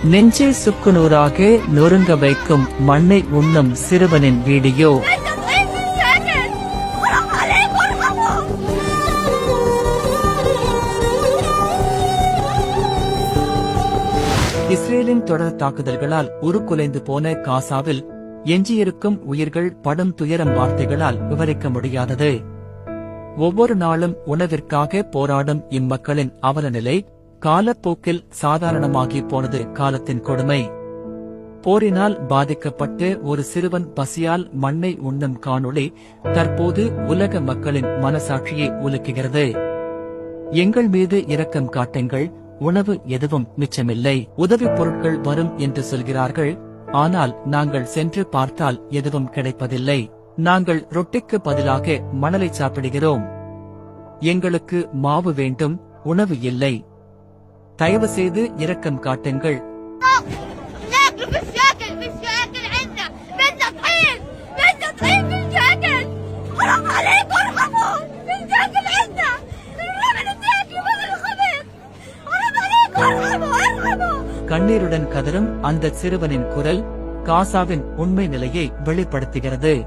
நெஞ்சை சுக்குநூறாக நொறுங்க வைக்கும் மண்ணை உண்ணும் சிறுவனின் வீடியோ. இஸ்ரேலின் தொடர் தாக்குதல்களால் உருக்குலைந்து போன காசாவில் எஞ்சியிருக்கும் உயிர்கள் படும் துயரம் வார்த்தைகளால் விவரிக்க முடியாதது. ஒவ்வொரு நாளும் உணவிற்காக போராடும் இம்மக்களின் அவலநிலை காலப்போக்கில் சாதாரணமாகி போனது காலத்தின் கொடுமை. போரினால் பாதிக்கப்பட்டு ஒரு சிறுவன் பசியால் மண்ணை உண்ணும் காணொளி தற்போது உலக மக்களின் மனசாட்சியை உலுக்குகிறது. எங்கள் மீது இரக்கம் காட்டுங்கள், உணவு எதுவும் மிச்சமில்லை, உதவிப் பொருட்கள் வரும் என்று சொல்கிறார்கள். ஆனால் நாங்கள் சென்று பார்த்தால் எதுவும் கிடைப்பதில்லை. நாங்கள் ரொட்டிக்கு பதிலாக மணலை சாப்பிடுகிறோம். எங்களுக்கு மாவு வேண்டும், உணவு இல்லை. தயவு செய்து இரக்கம் காட்டுங்கள். கண்ணீருடன் கதறும் அந்த சிறுவனின் குரல் காசாவின் உண்மை நிலையை வெளிப்படுத்துகிறது.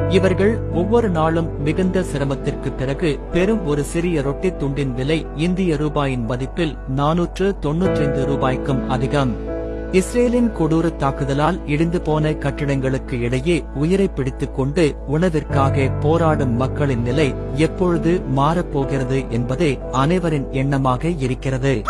இவர்கள் ஒவ்வொரு நாளும் மிகுந்த சிரமத்திற்கு பிறகு பெரும் ஒரு சிறிய ரொட்டி துண்டின் விலை இந்திய ரூபாயின் மதிப்பில் 495 ரூபாய்க்கும் அதிகம். இஸ்ரேலின் கொடூர தாக்குதலால் இடிந்து போன கட்டிடங்களுக்கு இடையே உயிரை பிடித்துக் கொண்டு உணவிற்காக போராடும் மக்களின் நிலை எப்பொழுது மாறப்போகிறது என்பதே அனைவரின் எண்ணமாக இருக்கிறது.